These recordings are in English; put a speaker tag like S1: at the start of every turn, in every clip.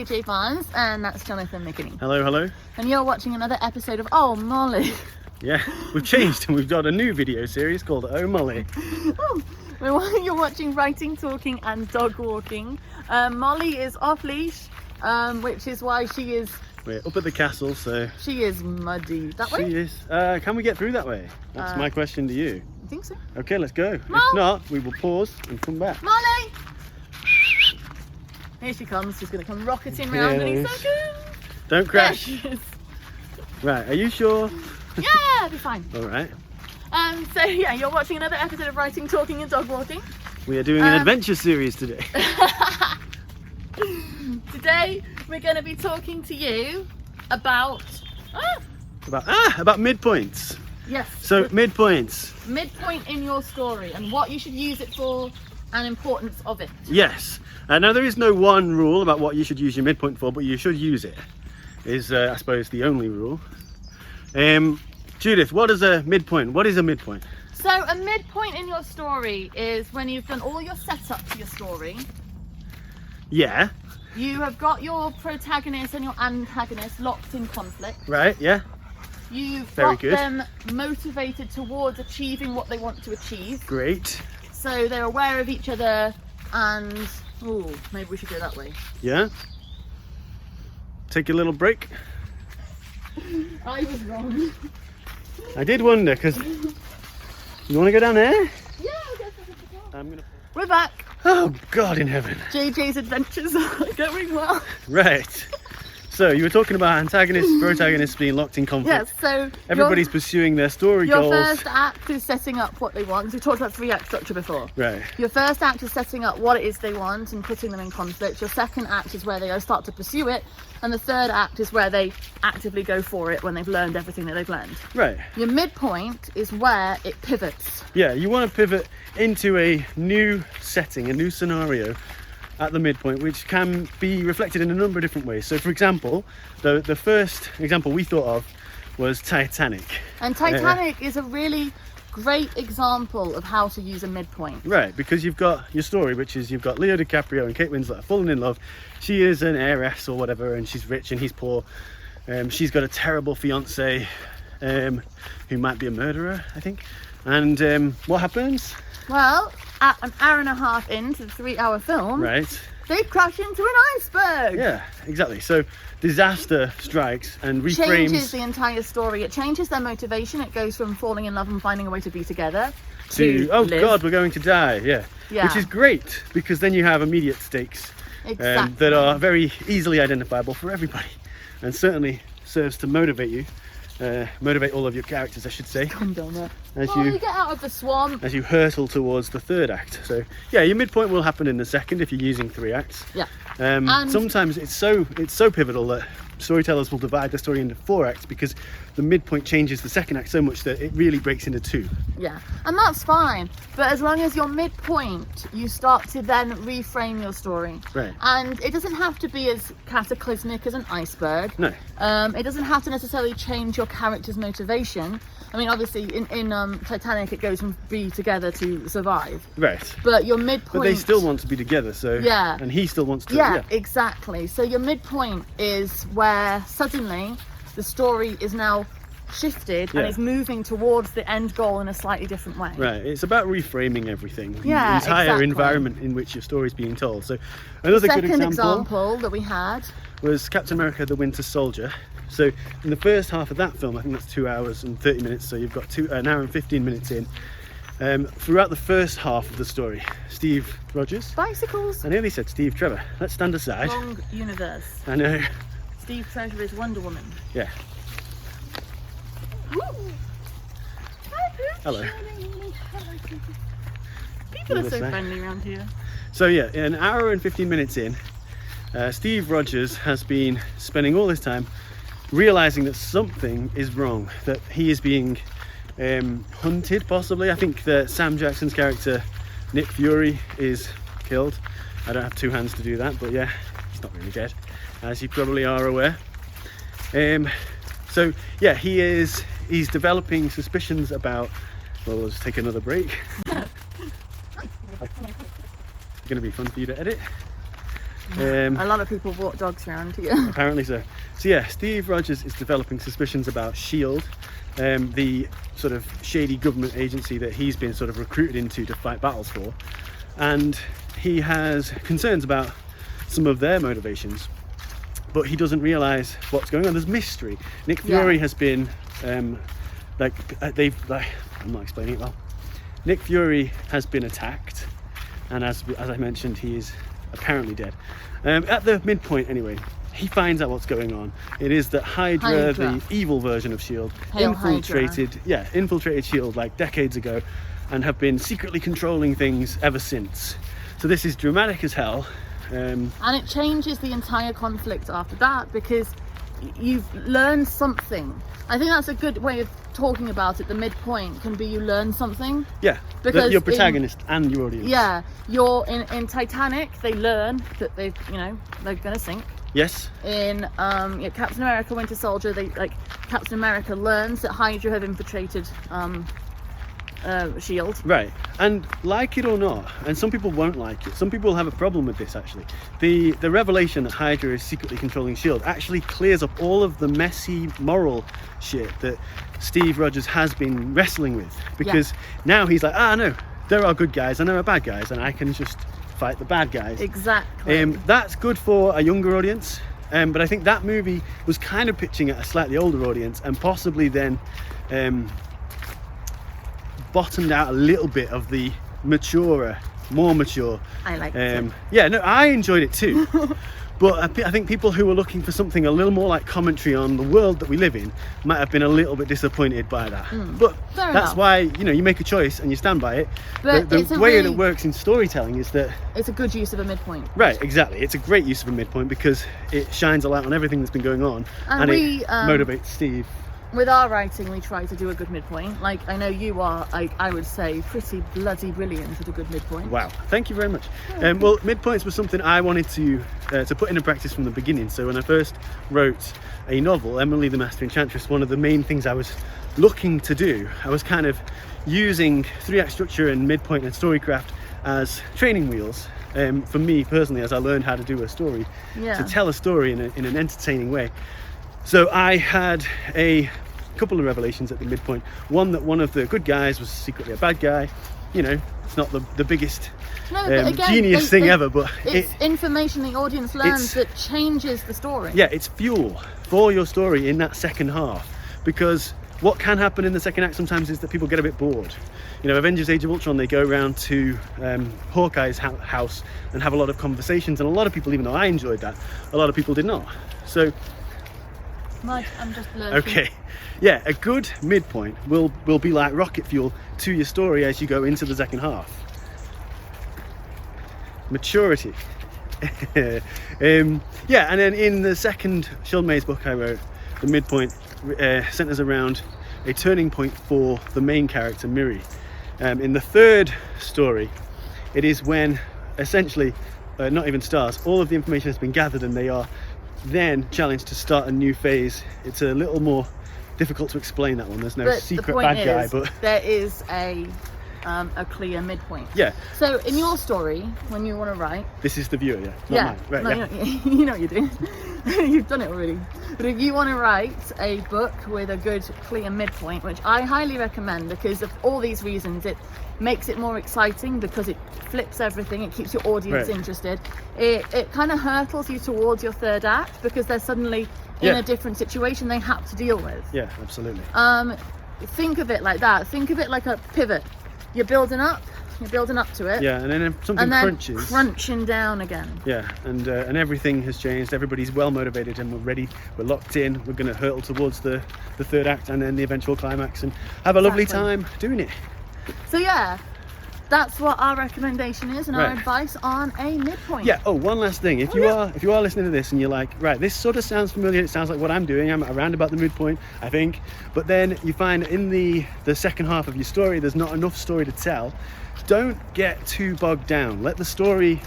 S1: JJ Barnes, and that's Jonathan McKinney.
S2: Hello, hello.
S1: And you're watching another episode of Oh Molly.
S2: Yeah, we've changed and we've got a new video series called Oh Molly.
S1: You're watching writing, talking and dog walking. Molly is off leash, which is why she is...
S2: We're up at the castle, so...
S1: She is muddy. That way?
S2: She is. Can we get through that way? That's my question to you.
S1: I think so.
S2: Okay, let's go.
S1: Mom!
S2: If not, we will pause and come back.
S1: Molly! Here she comes. She's going to come rocketing round any second.
S2: Don't crash.
S1: There she is.
S2: Right, are you sure?
S1: Yeah, it'll be fine.
S2: All right.
S1: So yeah, you're watching another episode of Writing, Talking and Dog Walking.
S2: We are doing an adventure series today.
S1: Today we're going to be talking to you about
S2: about midpoints.
S1: Yes.
S2: So midpoints.
S1: Midpoint in your story and what you should use it for and importance of it.
S2: Yes. Now there is no one rule about what you should use your midpoint for, but you should use it. Is I suppose the only rule. Judith, what is a midpoint? What is a midpoint?
S1: So a midpoint in your story is when you've done all your setup to your story.
S2: Yeah.
S1: You have got your protagonist and your antagonist locked in conflict.
S2: Right, yeah.
S1: You've
S2: Very
S1: got
S2: good.
S1: them motivated towards achieving what they want to achieve.
S2: Great.
S1: So they're aware of each other and... Oh, maybe we should go that way.
S2: Yeah. Take a little break.
S1: I was wrong.
S2: I did wonder, because... You want to go down there?
S1: Yeah, I guess
S2: I'm gonna...
S1: we're back.
S2: Oh, God in heaven.
S1: JJ's adventures are going well.
S2: Right. So, you were talking about antagonists, protagonists being locked in conflict.
S1: Yes, so...
S2: Everybody's pursuing their story
S1: Your
S2: goals.
S1: first act is setting up what they want. We talked about 3-act structure before.
S2: Right.
S1: Your first act is setting up what it is they want and putting them in conflict. Your second act is where they start to pursue it. And the third act is where they actively go for it when they've learned everything that they've learned.
S2: Right.
S1: Your midpoint is where it pivots.
S2: Yeah, you want to pivot into a new setting, a new scenario at the midpoint, which can be reflected in a number of different ways. So, for example, the first example we thought of was Titanic.
S1: And Titanic is a really great example of how to use a midpoint.
S2: Right, because you've got your story, which is you've got Leo DiCaprio and Kate Winslet falling in love. She is an heiress or whatever, and she's rich and he's poor. She's got a terrible fiance who might be a murderer, I think. And what happens?
S1: Well, at an hour and a half into the 3-hour film,
S2: Right.
S1: they crash into an iceberg.
S2: Yeah, exactly. So disaster strikes and reframes.
S1: Changes the entire story. It changes their motivation. It goes from falling in love and finding a way to be together to
S2: oh
S1: live.
S2: God, we're going to die. Yeah. Which is great because then you have immediate stakes
S1: Exactly.
S2: that are very easily identifiable for everybody, and certainly serves to motivate you. Motivate all of your characters, I should say.
S1: Come down there.
S2: As
S1: you get out of the swamp.
S2: As you hurtle towards the third act. So yeah, your midpoint will happen in the second if you're using 3 acts.
S1: Yeah.
S2: And sometimes it's so pivotal that storytellers will divide the story into 4 acts because the midpoint changes the second act so much that it really breaks into 2.
S1: Yeah, and that's fine. But as long as your midpoint, you start to then reframe your story. Right. And it doesn't have to be as cataclysmic as an iceberg.
S2: No.
S1: It doesn't have to necessarily change your character's motivation. I mean, obviously, in Titanic, it goes from be together to survive.
S2: Right.
S1: But your midpoint...
S2: But they still want to be together, so...
S1: Yeah.
S2: And he still wants to...
S1: Yeah, exactly. So your midpoint is where suddenly the story is now shifted and is moving towards the end goal in a slightly different way.
S2: Right. It's about reframing everything.
S1: Yeah,
S2: the entire
S1: exactly.
S2: environment in which your story is being told. So another good
S1: Second example that we had
S2: was Captain America: The Winter Soldier. So in the first half of that film, I think that's 2 hours and 30 minutes, so you've got an hour and 15 minutes in. Throughout the first half of the story, Steve Rogers...
S1: Bicycles!
S2: I nearly said Steve Trevor. Let's stand aside.
S1: Wrong universe.
S2: I know.
S1: Steve Trevor is Wonder Woman.
S2: Yeah. Hello.
S1: People are so friendly around here.
S2: So yeah, an hour and 15 minutes in, Steve Rogers has been spending all this time realizing that something is wrong, that he is being hunted possibly. I think that Sam Jackson's character Nick Fury is killed. I don't have 2 hands to do that, but yeah, he's not really dead, as you probably are aware. So yeah, he's developing suspicions about... Well, let's take another break. It's going to be fun for you to edit. A
S1: lot of people walk dogs around here.
S2: Apparently so. So yeah, Steve Rogers is developing suspicions about S.H.I.E.L.D., the sort of shady government agency that he's been sort of recruited into to fight battles for, and he has concerns about some of their motivations, but he doesn't realise what's going on. There's mystery. Nick Fury has been I'm not explaining it well. Nick Fury has been attacked, and as I mentioned, he is apparently dead. At the midpoint anyway, he finds out what's going on. It is that Hydra, the evil version of S.H.I.E.L.D., infiltrated S.H.I.E.L.D. like decades ago, and have been secretly controlling things ever since. So this is dramatic as hell.
S1: And it changes the entire conflict after that, because you've learned something. I think that's a good way of talking about it. The midpoint can be you learn something.
S2: Yeah, because your protagonist and your audience.
S1: Yeah, you're in Titanic, they learn that they're gonna sink.
S2: Yes.
S1: In Captain America, Winter Soldier, Captain America learns that Hydra have infiltrated S.H.I.E.L.D.
S2: Right, and like it or not, and some people won't like it, some people have a problem with this actually, the revelation that Hydra is secretly controlling S.H.I.E.L.D. actually clears up all of the messy moral shit that Steve Rogers has been wrestling with, because now he's like, no, there are good guys and there are bad guys, and I can just fight the bad guys.
S1: Exactly.
S2: That's good for a younger audience, but I think that movie was kind of pitching at a slightly older audience, and possibly then bottomed out a little bit of the more mature.
S1: I liked it.
S2: Yeah, no, I enjoyed it too. But I think people who were looking for something a little more like commentary on the world that we live in might have been a little bit disappointed by that. But that's why, you make a choice and you stand by it.
S1: But
S2: the way that it works in storytelling is that
S1: it's a good use of a midpoint.
S2: Right, exactly. It's a great use of a midpoint because it shines a light on everything that's been going on, and it motivates Steve.
S1: With our writing, we try to do a good midpoint. Like, I know you are, I would say, pretty bloody brilliant at a good midpoint.
S2: Wow, thank you very much. Well, midpoints was something I wanted to put into practice from the beginning. So when I first wrote a novel, Emily the Master Enchantress, one of the main things I was looking to do, I was kind of using 3-act structure and midpoint and storycraft as training wheels for me personally, as I learned how to do a story, to tell a story in an entertaining way. So I had a couple of revelations at the midpoint. One, that one of the good guys was secretly a bad guy. It's not the biggest genius thing ever, but
S1: it's information the audience learns that changes the story.
S2: Yeah, it's fuel for your story in that second half, because what can happen in the second act sometimes is that people get a bit bored. Avengers Age of Ultron, they go around to Hawkeye's house and have a lot of conversations, and a lot of people, even though I enjoyed that, a lot of people did not. So
S1: I'm just lurking.
S2: Okay, yeah, a good midpoint will be like rocket fuel to your story as you go into the second half. Maturity. Yeah, and then in the second S.H.I.E.L.D. Maze book I wrote, the midpoint centers around a turning point for the main character, Miri. In the third story, it is when essentially, not even stars, all of the information has been gathered and they are then challenged to start a new phase. It's a little more difficult to explain, that one. There's no secret bad guy, but
S1: there is a clear midpoint.
S2: Yeah.
S1: So in your story, when you want to write,
S2: this is the viewer, not mine. Right,
S1: you know what you're doing. You've done it already. But if you want to write a book with a good clear midpoint, which I highly recommend because of all these reasons, it makes it more exciting because it flips everything, it keeps your audience interested, it kind of hurtles you towards your third act because they're suddenly in a different situation they have to deal with.
S2: Yeah, absolutely.
S1: Think of it like that. Think of it like a pivot. You're building up to it.
S2: Yeah, and then something crunches.
S1: Crunching down again.
S2: Yeah, and everything has changed. Everybody's well motivated and we're ready. We're locked in. We're going to hurtle towards the third act and then the eventual climax and have a lovely time doing it.
S1: So yeah, that's what our recommendation is and our advice on a midpoint.
S2: Yeah. Oh, one last thing. If you are listening to this and you're like, right, this sort of sounds familiar. It sounds like what I'm doing. I'm around about the midpoint, I think. But then you find in the second half of your story, there's not enough story to tell. Don't get too bogged down. Let the story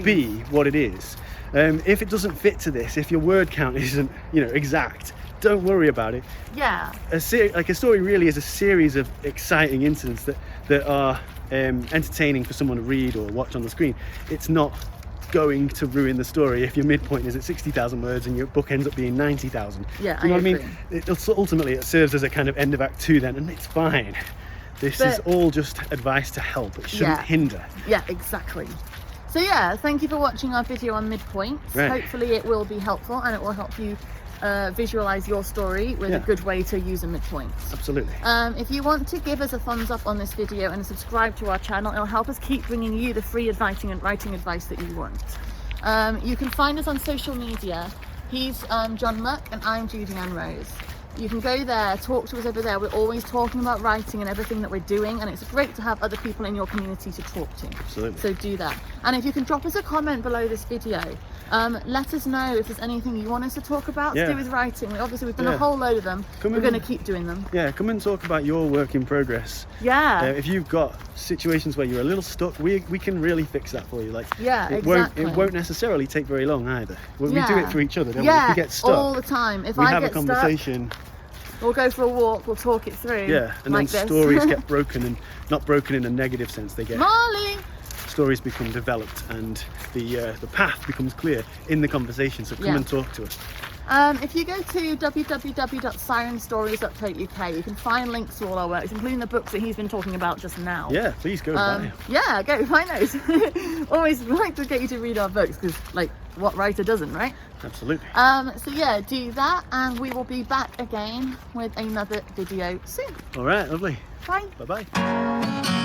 S2: be what it is. If it doesn't fit to this, if your word count isn't, exact, don't worry about it.
S1: Yeah.
S2: A story really is a series of exciting incidents that are entertaining for someone to read or watch on the screen. It's not going to ruin the story if your midpoint is at 60,000 words and your book ends up being 90,000.
S1: Yeah,
S2: Do you know
S1: I
S2: what I mean? Ultimately, it serves as a kind of end of Act 2 then, and it's fine. This is all just advice to help. It shouldn't hinder.
S1: Yeah, exactly. So yeah, thank you for watching our video on midpoints.
S2: Right.
S1: Hopefully it will be helpful and it will help you visualize your story with a good way to use a midpoint.
S2: Absolutely.
S1: If you want to give us a thumbs up on this video and subscribe to our channel, it'll help us keep bringing you the free writing advice that you want. You can find us on social media. He's John Muck and I'm Judy Ann Rose. You can go there, talk to us over there. We're always talking about writing and everything that we're doing, and it's great to have other people in your community to talk to.
S2: Absolutely.
S1: So do that. And if you can drop us a comment below this video, let us know if there's anything you want us to talk about to do with writing. We've done a whole load of them. We're going to keep doing them.
S2: Yeah, come and talk about your work in progress.
S1: Yeah.
S2: If you've got situations where you're a little stuck, we can really fix that for you. Like, it won't necessarily take very long either. We do it for each other, don't we? If we get stuck
S1: all the time. If
S2: we
S1: I
S2: have
S1: get
S2: a conversation.
S1: We'll go for a walk, we'll talk it through.
S2: Yeah, and
S1: like
S2: then
S1: this.
S2: stories get broken, and not broken in a negative sense. They get
S1: Molly!
S2: Stories become developed, and the path becomes clear in the conversation. So come and talk to us.
S1: If you go to www.sirenstories.co.uk, you can find links to all our works, including the books that he's been talking about just now.
S2: Yeah, please go buy.
S1: Yeah, go find those. Always like to get you to read our books, because like, what writer doesn't, right?
S2: Absolutely.
S1: So yeah, do that, and we will be back again with another video soon.
S2: All right, lovely.
S1: Bye.
S2: Bye-bye.